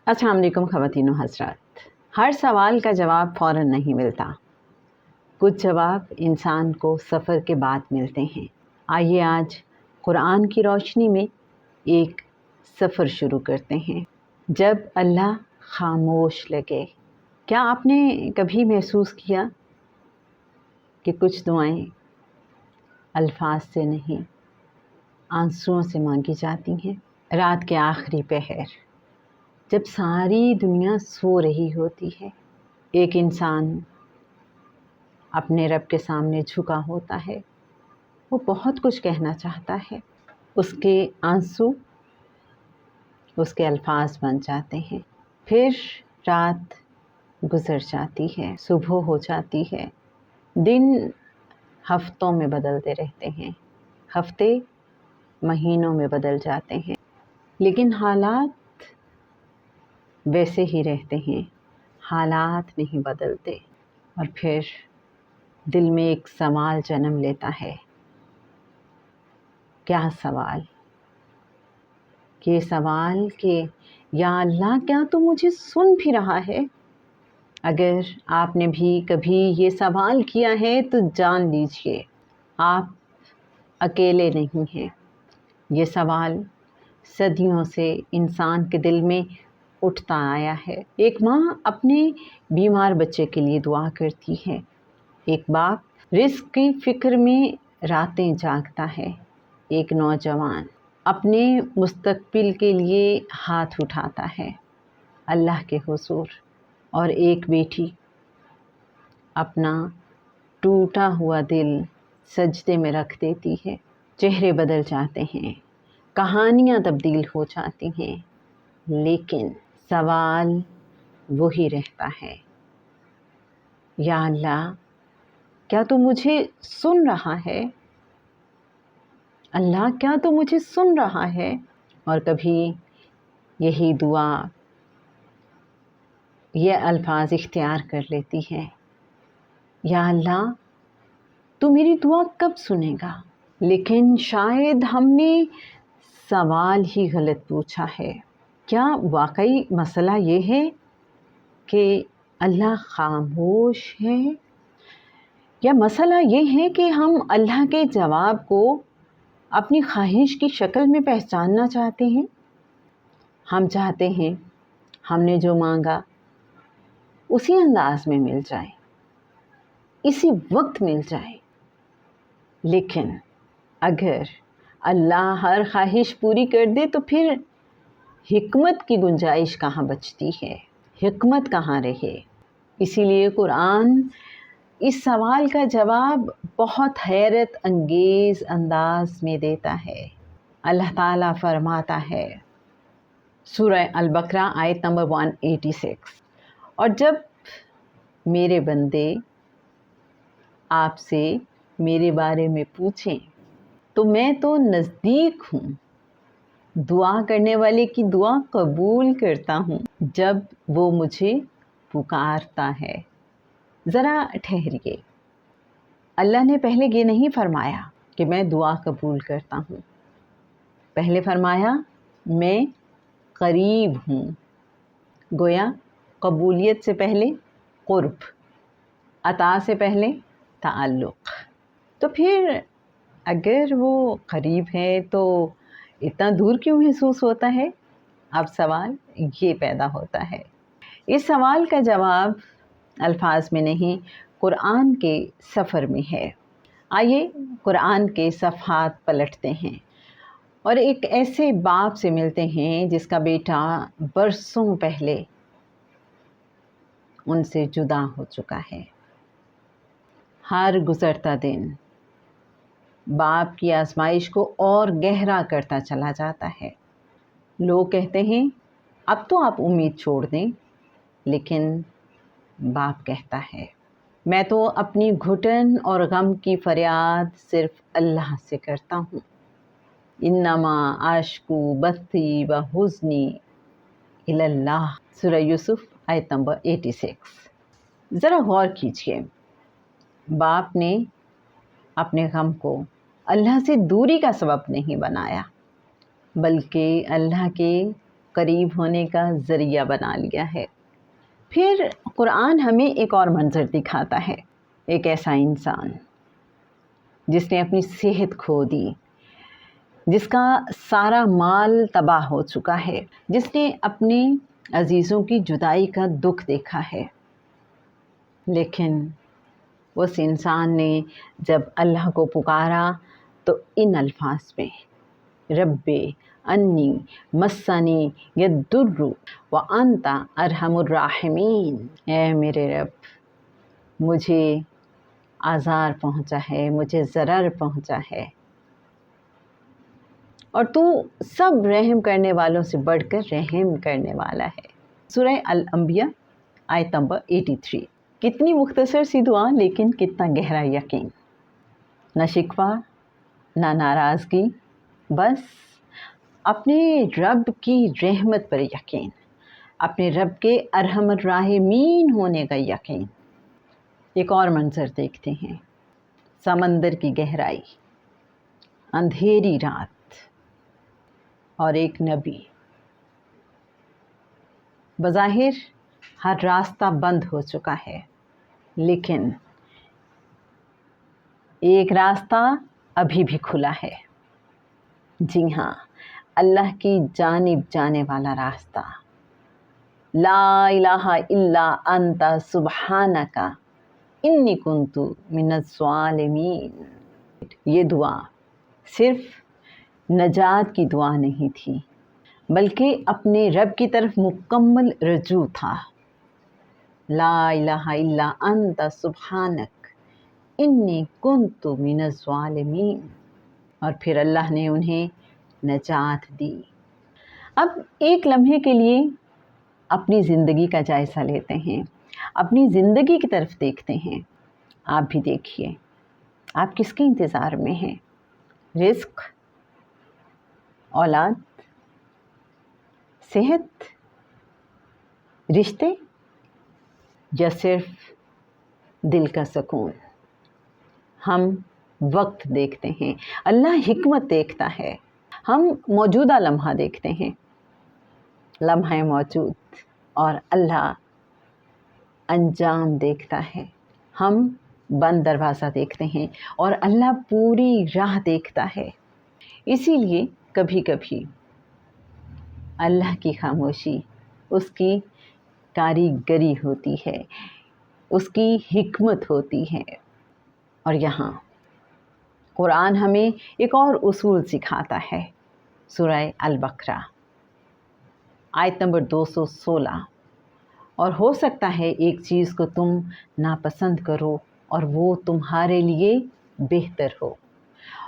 السلام علیکم خواتین و حضرات. ہر سوال کا جواب فوراً نہیں ملتا. کچھ جواب انسان کو سفر کے بعد ملتے ہیں. آئیے آج قرآن کی روشنی میں ایک سفر شروع کرتے ہیں. جب اللہ خاموش لگے. کیا آپ نے کبھی محسوس کیا کہ کچھ دعائیں الفاظ سے نہیں آنسوؤں سے مانگی جاتی ہیں؟ رات کے آخری پہر جب ساری دنیا سو رہی ہوتی ہے، ایک انسان اپنے رب کے سامنے جھکا ہوتا ہے. وہ بہت کچھ کہنا چاہتا ہے. اس کے آنسو اس کے الفاظ بن جاتے ہیں. پھر رات گزر جاتی ہے، صبح ہو جاتی ہے. دن ہفتوں میں بدلتے رہتے ہیں، ہفتے مہینوں میں بدل جاتے ہیں، لیکن حالات ویسے ہی رہتے ہیں. حالات نہیں بدلتے. اور پھر دل میں ایک سوال جنم لیتا ہے. کیا سوال؟ یہ سوال کہ یا اللہ، کیا تو مجھے سن بھی رہا ہے؟ اگر آپ نے بھی کبھی یہ سوال کیا ہے تو جان لیجئے آپ اکیلے نہیں ہیں. یہ سوال صدیوں سے انسان کے دل میں اٹھتا آیا ہے. ایک ماں اپنے بیمار بچے کے لیے دعا کرتی ہے. ایک باپ رزق کی فکر میں راتیں جاگتا ہے. ایک نوجوان اپنے مستقبل کے لیے ہاتھ اٹھاتا ہے اللہ کے حضور. اور ایک بیٹی اپنا ٹوٹا ہوا دل سجدے میں رکھ دیتی ہے. چہرے بدل جاتے ہیں، کہانیاں تبدیل ہو جاتی ہیں، لیکن سوال وہی رہتا ہے. یا اللہ، کیا تو مجھے سن رہا ہے؟ اللہ، کیا تو مجھے سن رہا ہے؟ اور کبھی یہی دعا یہ الفاظ اختیار کر لیتی ہے. یا اللہ، تو میری دعا کب سنے گا؟ لیکن شاید ہم نے سوال ہی غلط پوچھا ہے. کیا واقعی مسئلہ یہ ہے کہ اللہ خاموش ہے، یا مسئلہ یہ ہے کہ ہم اللہ کے جواب کو اپنی خواہش کی شکل میں پہچاننا چاہتے ہیں؟ ہم چاہتے ہیں ہم نے جو مانگا اسی انداز میں مل جائے، اسی وقت مل جائے. لیکن اگر اللہ ہر خواہش پوری کر دے تو پھر حکمت کی گنجائش کہاں بچتی ہے؟ حکمت کہاں رہے؟ اسی لیے قرآن اس سوال کا جواب بہت حیرت انگیز انداز میں دیتا ہے. اللہ تعالیٰ فرماتا ہے، سورہ البقرہ آیت نمبر 186، اور جب میرے بندے آپ سے میرے بارے میں پوچھیں تو میں تو نزدیک ہوں، دعا کرنے والے کی دعا قبول کرتا ہوں جب وہ مجھے پکارتا ہے. ذرا ٹھہریے. اللہ نے پہلے یہ نہیں فرمایا کہ میں دعا قبول کرتا ہوں. پہلے فرمایا میں قریب ہوں. گویا قبولیت سے پہلے قرب، عطا سے پہلے تعلق. تو پھر اگر وہ قریب ہے تو اتنا دور کیوں محسوس ہوتا ہے؟ اب سوال یہ پیدا ہوتا ہے. اس سوال کا جواب الفاظ میں نہیں، قرآن کے سفر میں ہے. آئیے قرآن کے صفحات پلٹتے ہیں اور ایک ایسے باپ سے ملتے ہیں جس کا بیٹا برسوں پہلے ان سے جدا ہو چکا ہے. ہر گزرتا دن باپ کی آزمائش کو اور گہرا کرتا چلا جاتا ہے. لوگ کہتے ہیں اب تو آپ امید چھوڑ دیں، لیکن باپ کہتا ہے میں تو اپنی گھٹن اور غم کی فریاد صرف اللہ سے کرتا ہوں. انما اشکو بثی و حزنی الی اللہ، سورہ یوسف آیت نمبر 86. ذرا غور کیجئے. باپ نے اپنے غم کو اللہ سے دوری کا سبب نہیں بنایا، بلکہ اللہ کے قریب ہونے کا ذریعہ بنا لیا ہے۔ پھر قرآن ہمیں ایک اور منظر دکھاتا ہے، ایک ایسا انسان جس نے اپنی صحت کھو دی، جس کا سارا مال تباہ ہو چکا ہے، جس نے اپنے عزیزوں کی جدائی کا دکھ دیکھا ہے، لیکن اس انسان نے جب اللہ کو پکارا تو ان الفاظ میں، رب انی مسنی یدر وانت ارحم الراحمین، اے میرے رب مجھے آزار پہنچا ہے، مجھے ضرر پہنچا ہے، اور تو سب رحم کرنے والوں سے بڑھ کر رحم کرنے والا ہے۔ سورہ الانبیاء آیت نمبر 83۔ کتنی مختصر سی دعا، لیکن کتنا گہرا یقین، نہ شکوہ نہ ناراضگی، بس اپنے رب کی رحمت پر یقین، اپنے رب کے ارحم الراحمین ہونے کا یقین۔ ایک اور منظر دیکھتے ہیں، سمندر کی گہرائی، اندھیری رات اور ایک نبی۔ بظاہر ہر راستہ بند ہو چکا ہے، لیکن ایک راستہ ابھی بھی کھلا ہے، جی ہاں، اللہ کی جانب جانے والا راستہ۔ لا الہ الا انت سبحانک انی کنت من الظالمین۔ یہ دعا صرف نجات کی دعا نہیں تھی، بلکہ اپنے رب کی طرف مکمل رجوع تھا۔ لا الہ الا انت سبحانک انی کنت من الظالمین، اور پھر اللہ نے انہیں نجات دی۔ اب ایک لمحے کے لیے اپنی زندگی کا جائزہ لیتے ہیں، اپنی زندگی کی طرف دیکھتے ہیں۔ آپ بھی دیکھیے، آپ کس کے انتظار میں ہیں؟ رزق، اولاد، صحت، رشتے، یا صرف دل کا سکون؟ ہم وقت دیکھتے ہیں، اللہ حکمت دیکھتا ہے۔ ہم موجودہ لمحہ دیکھتے ہیں، لمحہ موجود، اور اللہ انجام دیکھتا ہے۔ ہم بند دروازہ دیکھتے ہیں اور اللہ پوری راہ دیکھتا ہے۔ اسی لیے کبھی کبھی اللہ کی خاموشی اس کی کاریگری ہوتی ہے، اس کی حکمت ہوتی ہے۔ اور یہاں قرآن ہمیں ایک اور اصول سکھاتا ہے، سورہ البقرہ آیت نمبر 216۔ اور ہو سکتا ہے ایک چیز کو تم ناپسند کرو اور وہ تمہارے لیے بہتر ہو،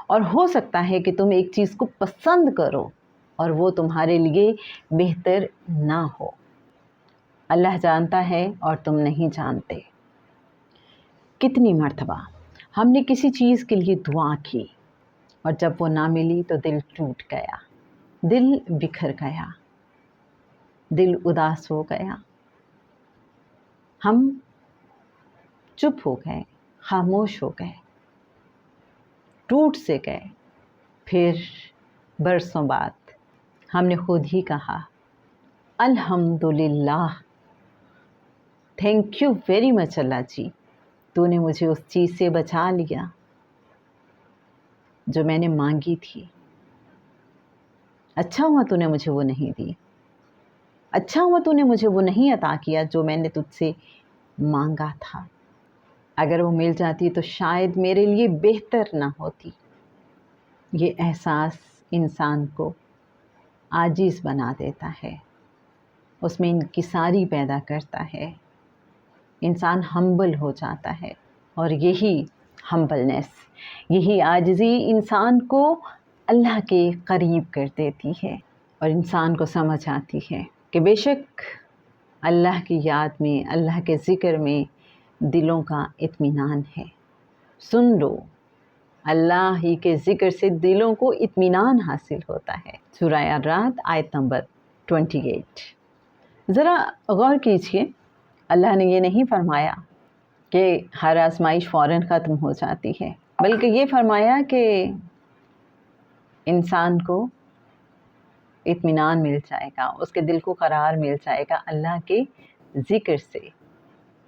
اور ہو سکتا ہے کہ تم ایک چیز کو پسند کرو اور وہ تمہارے لیے بہتر نہ ہو۔ اللہ جانتا ہے اور تم نہیں جانتے۔ کتنی مرتبہ ہم نے کسی چیز کے لیے دعا کی اور جب وہ نہ ملی تو دل ٹوٹ گیا، دل بکھر گیا، دل اداس ہو گیا، ہم چپ ہو گئے، خاموش ہو گئے، ٹوٹ سے گئے۔ پھر برسوں بعد ہم نے خود ہی کہا، الحمدللہ، تھینک یو ویری مچ اللہ جی، تو نے مجھے اس چیز سے بچا لیا جو میں نے مانگی تھی۔ اچھا ہوا تو نے مجھے وہ نہیں دی، اچھا ہوا تو نے مجھے وہ نہیں عطا کیا جو میں نے تجھ سے مانگا تھا۔ اگر وہ مل جاتی تو شاید میرے لیے بہتر نہ ہوتی۔ یہ احساس انسان کو عاجز بنا دیتا ہے، اس میں انکساری پیدا کرتا ہے، انسان ہمبل ہو جاتا ہے، اور یہی ہمبلنس، یہی عاجزی انسان کو اللہ کے قریب کر دیتی ہے، اور انسان کو سمجھ آتی ہے کہ بے شک اللہ کی یاد میں، اللہ کے ذکر میں دلوں کا اطمینان ہے۔ سن لو، اللہ ہی کے ذکر سے دلوں کو اطمینان حاصل ہوتا ہے۔ سورہ الرعد آیت نمبر 28۔ ذرا غور کیجئے، اللہ نے یہ نہیں فرمایا کہ ہر آزمائش فوراً ختم ہو جاتی ہے، بلکہ یہ فرمایا کہ انسان کو اطمینان مل جائے گا، اس کے دل کو قرار مل جائے گا اللہ کے ذکر سے،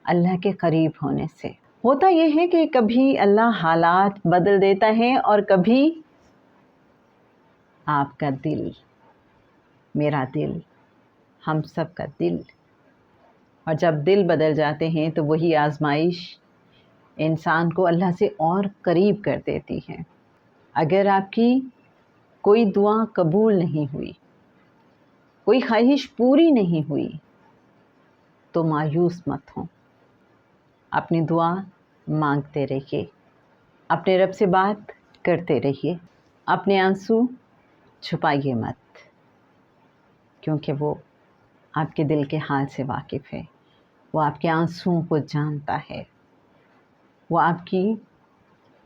اللہ کے قریب ہونے سے۔ ہوتا یہ ہے کہ کبھی اللہ حالات بدل دیتا ہے اور کبھی آپ کا دل، میرا دل، ہم سب کا دل۔ اور جب دل بدل جاتے ہیں تو وہی آزمائش انسان کو اللہ سے اور قریب کر دیتی ہے۔ اگر آپ کی کوئی دعا قبول نہیں ہوئی، کوئی خواہش پوری نہیں ہوئی، تو مایوس مت ہوں، اپنی دعا مانگتے رہیے، اپنے رب سے بات کرتے رہیے، اپنے آنسو چھپائیے مت، کیونکہ وہ آپ کے دل کے حال سے واقف ہے، وہ آپ کے آنسوؤں کو جانتا ہے، وہ آپ کی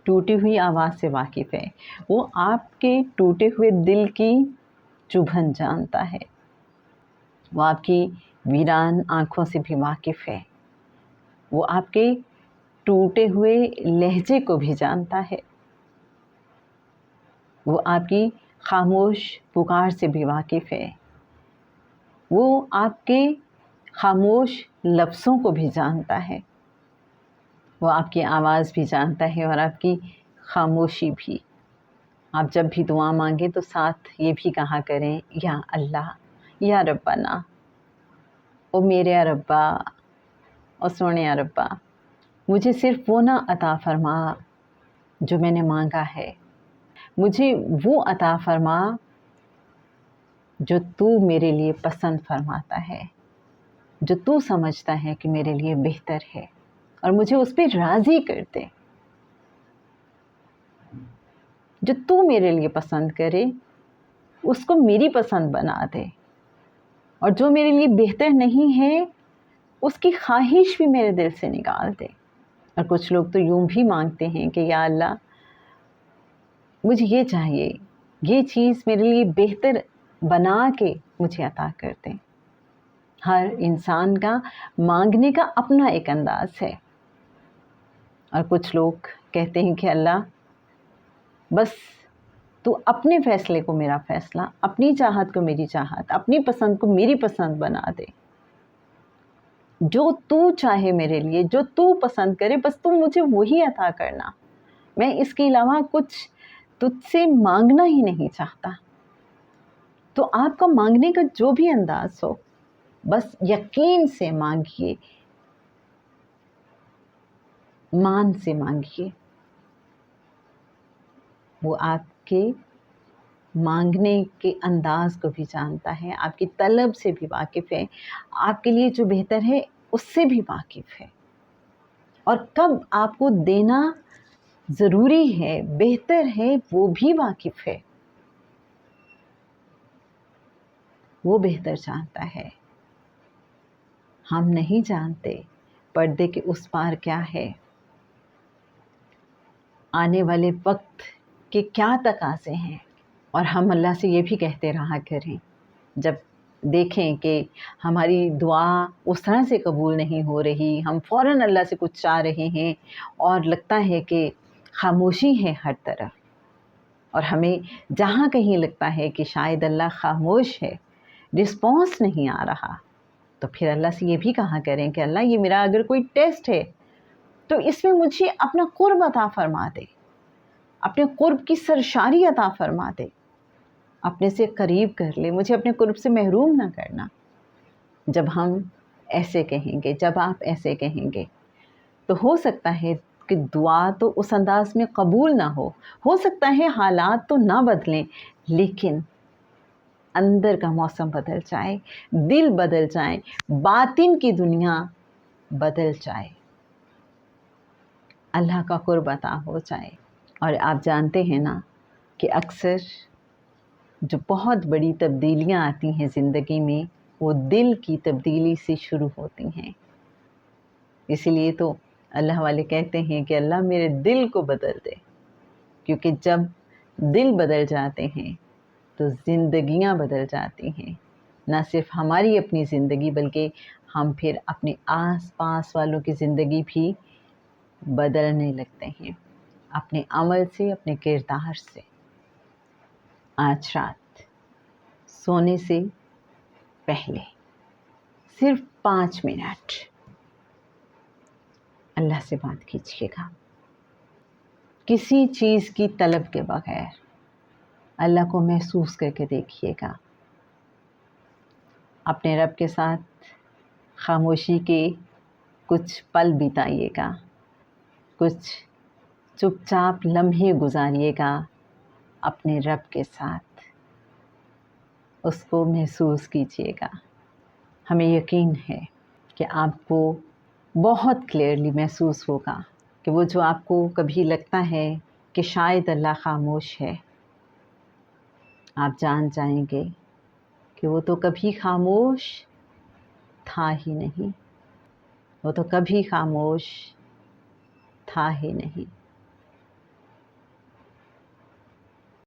ٹوٹی ہوئی آواز سے واقف ہے، وہ آپ کے ٹوٹے ہوئے دل کی چبھن جانتا ہے، وہ آپ کی ویران آنکھوں سے بھی واقف ہے، وہ آپ کے ٹوٹے ہوئے لہجے کو بھی جانتا ہے، وہ آپ کی خاموش پکار سے بھی واقف ہے، وہ آپ کے خاموش لفظوں کو بھی جانتا ہے، وہ آپ کی آواز بھی جانتا ہے اور آپ کی خاموشی بھی۔ آپ جب بھی دعا مانگیں تو ساتھ یہ بھی کہا کریں، یا اللہ، یا ربنا، او میرے ربا، او سونے ربا، مجھے صرف وہ نہ عطا فرما جو میں نے مانگا ہے، مجھے وہ عطا فرما جو تو میرے لیے پسند فرماتا ہے، جو تو سمجھتا ہے کہ میرے لیے بہتر ہے، اور مجھے اس پہ راضی کر دے۔ جو تو میرے لیے پسند کرے اس کو میری پسند بنا دے، اور جو میرے لیے بہتر نہیں ہے اس کی خواہش بھی میرے دل سے نکال دے۔ اور کچھ لوگ تو یوں بھی مانگتے ہیں کہ یا اللہ، مجھے یہ چاہیے، یہ چیز میرے لیے بہتر بنا کے مجھے عطا کر دیں۔ ہر انسان کا مانگنے کا اپنا ایک انداز ہے، اور کچھ لوگ کہتے ہیں کہ اللہ، بس تو اپنے فیصلے کو میرا فیصلہ، اپنی چاہت کو میری چاہت، اپنی پسند کو میری پسند بنا دے، جو تو چاہے میرے لیے، جو تو پسند کرے، بس تم مجھے وہی عطا کرنا، میں اس کے علاوہ کچھ تجھ سے مانگنا ہی نہیں چاہتا۔ تو آپ کا مانگنے کا جو بھی انداز ہو، بس یقین سے مانگیے، مان سے مانگیے، وہ آپ کے مانگنے کے انداز کو بھی جانتا ہے، آپ کی طلب سے بھی واقف ہے، آپ کے لیے جو بہتر ہے اس سے بھی واقف ہے، اور کب آپ کو دینا ضروری ہے، بہتر ہے، وہ بھی واقف ہے، وہ بہتر جانتا ہے۔ ہم نہیں جانتے پردے کے اس پار کیا ہے، آنے والے وقت کے کیا تقاضے ہیں، اور ہم اللہ سے یہ بھی کہتے رہا کریں جب دیکھیں کہ ہماری دعا اس طرح سے قبول نہیں ہو رہی، ہم فوراً اللہ سے کچھ چاہ رہے ہیں اور لگتا ہے کہ خاموشی ہے ہر طرف، اور ہمیں جہاں کہیں لگتا ہے کہ شاید اللہ خاموش ہے، رسپانس نہیں آ رہا، تو پھر اللہ سے یہ بھی کہا کریں کہ اللہ، یہ میرا اگر کوئی ٹیسٹ ہے تو اس میں مجھے اپنا قرب عطا فرما دے، اپنے قرب کی سرشاری عطا فرما دے، اپنے سے قریب کر لے، مجھے اپنے قرب سے محروم نہ کرنا۔ جب ہم ایسے کہیں گے، جب آپ ایسے کہیں گے، تو ہو سکتا ہے کہ دعا تو اس انداز میں قبول نہ ہو سکتا ہے حالات تو نہ بدلیں، لیکن اندر کا موسم بدل جائے، دل بدل جائے، باطن کی دنیا بدل جائے، اللہ کا قرب عطا ہو جائے۔ اور آپ جانتے ہیں نا کہ اکثر جو بہت بڑی تبدیلیاں آتی ہیں زندگی میں، وہ دل کی تبدیلی سے شروع ہوتی ہیں۔ اسی لیے تو اللہ والے کہتے ہیں کہ اللہ میرے دل کو بدل دے، کیونکہ جب دل بدل جاتے ہیں تو زندگیاں بدل جاتی ہیں، نہ صرف ہماری اپنی زندگی بلکہ ہم پھر اپنے آس پاس والوں کی زندگی بھی بدلنے لگتے ہیں، اپنے عمل سے، اپنے کردار سے۔ آج رات سونے سے پہلے صرف 5 منٹ اللہ سے بات کیجیے گا، کسی چیز کی طلب کے بغیر اللہ کو محسوس کر کے دیکھیے گا، اپنے رب کے ساتھ خاموشی کے کچھ پل بتائیے گا، کچھ چپ چاپ لمحے گزاریے گا اپنے رب کے ساتھ، اس کو محسوس کیجیے گا۔ ہمیں یقین ہے کہ آپ کو بہت کلیئرلی محسوس ہوگا کہ وہ جو آپ کو کبھی لگتا ہے کہ شاید اللہ خاموش ہے، آپ جان جائیں گے کہ وہ تو کبھی خاموش تھا ہی نہیں، وہ تو کبھی خاموش تھا ہی نہیں۔